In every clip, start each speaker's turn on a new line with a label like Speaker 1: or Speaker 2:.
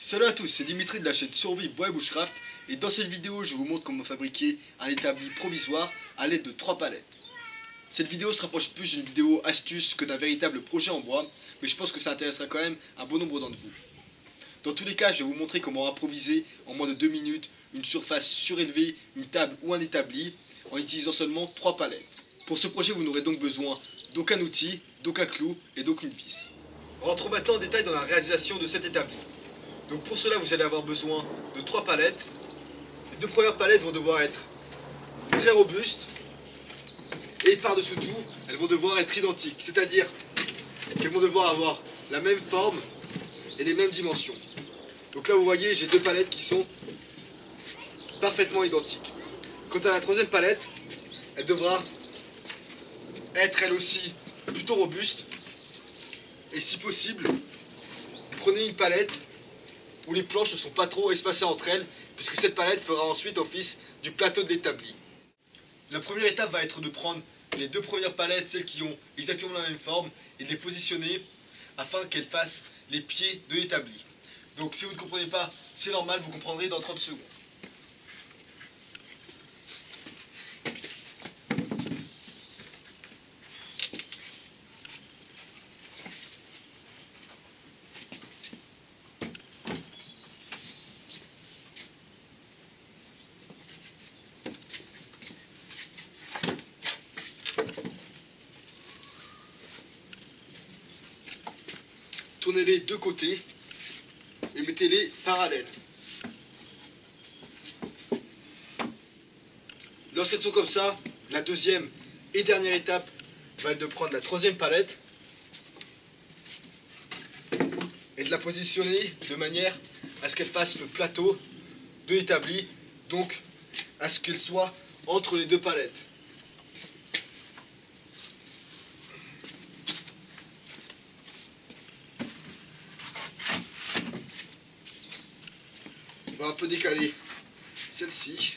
Speaker 1: Salut à tous, c'est Dimitri de la chaîne Survie Bois et Bushcraft et dans cette vidéo je vous montre comment fabriquer un établi provisoire à l'aide de 3 palettes. Cette vidéo se rapproche plus d'une vidéo astuce que d'un véritable projet en bois, mais je pense que ça intéressera quand même un bon nombre d'entre vous. Dans tous les cas, je vais vous montrer comment improviser en moins de 2 minutes une surface surélevée, une table ou un établi en utilisant seulement 3 palettes. Pour ce projet, vous n'aurez donc besoin d'aucun outil, d'aucun clou et d'aucune vis. Rentrons maintenant en détail dans la réalisation de cet établi. Donc pour cela, vous allez avoir besoin de 3 palettes. Les 2 premières palettes vont devoir être très robustes et par-dessous tout, elles vont devoir être identiques, c'est-à-dire qu'elles vont devoir avoir la même forme et les mêmes dimensions. Donc là, vous voyez, j'ai 2 palettes qui sont parfaitement identiques. Quant à la troisième palette, elle devra être elle aussi plutôt robuste. Et si possible, prenez une palette où les planches ne sont pas trop espacées entre elles, puisque cette palette fera ensuite office du plateau de l'établi. La première étape va être de prendre les 2 premières palettes, celles qui ont exactement la même forme, et de les positionner afin qu'elles fassent les pieds de l'établi. Donc si vous ne comprenez pas, c'est normal, vous comprendrez dans 30 secondes. Tournez-les de côté et mettez-les parallèles. Lorsqu'elles sont comme ça, la deuxième et dernière étape va être de prendre la troisième palette et de la positionner de manière à ce qu'elle fasse le plateau de l'établi, donc à ce qu'elle soit entre les 2 palettes. On va un peu décaler celle-ci.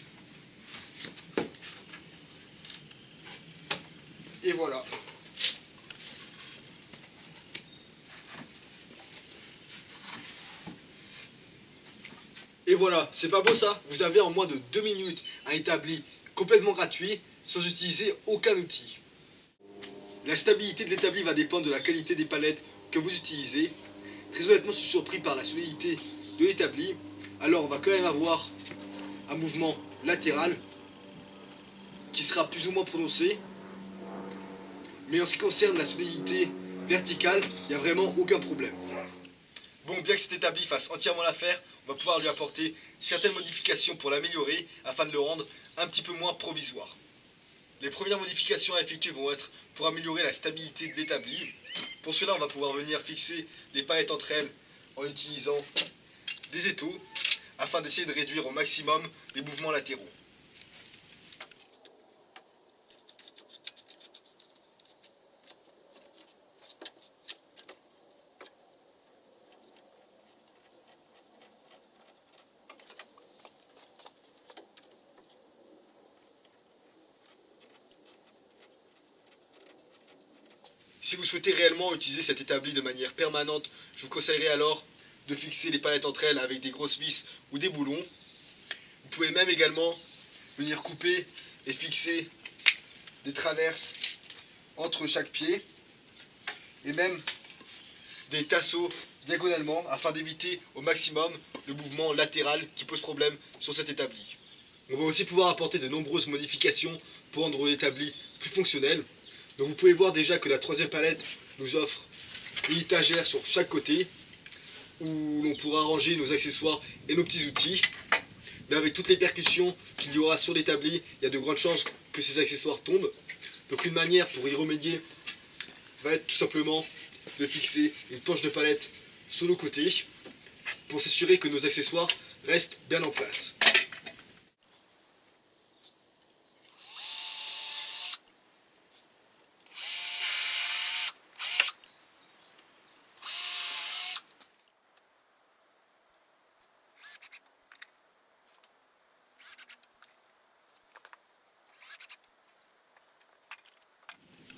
Speaker 1: Et voilà. Et voilà, c'est pas beau ça? Vous avez en moins de 2 minutes un établi complètement gratuit sans utiliser aucun outil. La stabilité de l'établi va dépendre de la qualité des palettes que vous utilisez. Très honnêtement, je suis surpris par la solidité de l'établi. Alors on va quand même avoir un mouvement latéral qui sera plus ou moins prononcé. Mais en ce qui concerne la solidité verticale, il n'y a vraiment aucun problème. Bon, bien que cet établi fasse entièrement l'affaire, on va pouvoir lui apporter certaines modifications pour l'améliorer afin de le rendre un petit peu moins provisoire. Les premières modifications à effectuer vont être pour améliorer la stabilité de l'établi. Pour cela, on va pouvoir venir fixer les palettes entre elles en utilisant des étaux afin d'essayer de réduire au maximum les mouvements latéraux. Si vous souhaitez réellement utiliser cet établi de manière permanente, je vous conseillerais alors de fixer les palettes entre elles avec des grosses vis ou des boulons. Vous pouvez même également venir couper et fixer des traverses entre chaque pied et même des tasseaux diagonalement afin d'éviter au maximum le mouvement latéral qui pose problème sur cet établi. On va aussi pouvoir apporter de nombreuses modifications pour rendre l'établi plus fonctionnel. Donc vous pouvez voir déjà que la troisième palette nous offre une étagère sur chaque côté où l'on pourra ranger nos accessoires et nos petits outils. Mais avec toutes les percussions qu'il y aura sur l'établi, il y a de grandes chances que ces accessoires tombent. Donc une manière pour y remédier va être tout simplement de fixer une planche de palette sur le côté pour s'assurer que nos accessoires restent bien en place.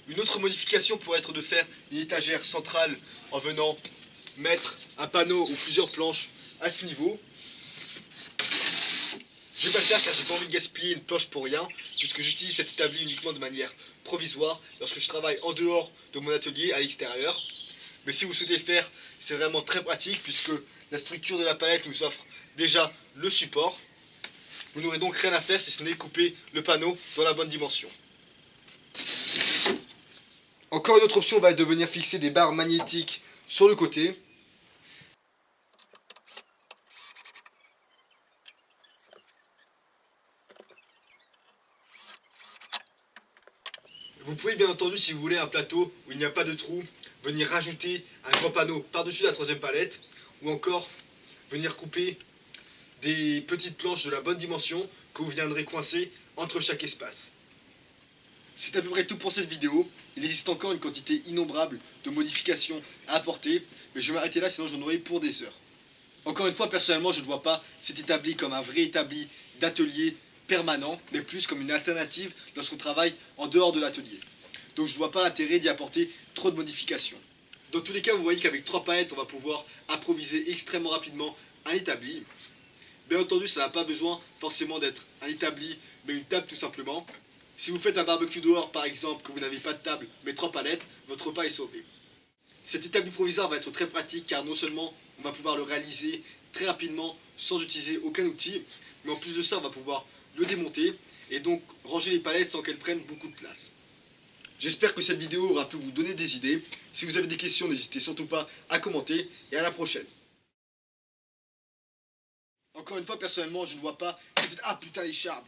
Speaker 1: Une autre modification pourrait être de faire une étagère centrale en venant mettre un panneau ou plusieurs planches à ce niveau. Je vais pas le faire car j'ai pas envie de gaspiller une planche pour rien, puisque j'utilise cet établi uniquement de manière provisoire lorsque je travaille en dehors de mon atelier à l'extérieur. Mais si vous souhaitez le faire, c'est vraiment très pratique puisque la structure de la palette nous offre déjà le support. Vous n'aurez donc rien à faire si ce n'est couper le panneau dans la bonne dimension. Encore une autre option va être de venir fixer des barres magnétiques sur le côté. Vous pouvez bien entendu, si vous voulez un plateau où il n'y a pas de trou, venir rajouter un grand panneau par-dessus la troisième palette, ou encore venir couper des petites planches de la bonne dimension que vous viendrez coincer entre chaque espace. C'est à peu près tout pour cette vidéo. Il existe encore une quantité innombrable de modifications à apporter, mais je vais m'arrêter là sinon j'en aurai pour des heures. Encore une fois, personnellement, je ne vois pas cet établi comme un vrai établi d'atelier permanent, mais plus comme une alternative lorsqu'on travaille en dehors de l'atelier. Donc je ne vois pas l'intérêt d'y apporter trop de modifications. Dans tous les cas, vous voyez qu'avec 3 palettes, on va pouvoir improviser extrêmement rapidement un établi. Bien entendu, ça n'a pas besoin forcément d'être un établi, mais une table tout simplement. Si vous faites un barbecue dehors, par exemple, que vous n'avez pas de table, mais 3 palettes, votre repas est sauvé. Cet établi provisoire va être très pratique car non seulement on va pouvoir le réaliser très rapidement sans utiliser aucun outil, mais en plus de ça, on va pouvoir le démonter et donc ranger les palettes sans qu'elles prennent beaucoup de place. J'espère que cette vidéo aura pu vous donner des idées. Si vous avez des questions, n'hésitez surtout pas à commenter et à la prochaine. Encore une fois, personnellement, je ne vois pas... Ah putain, les chardes!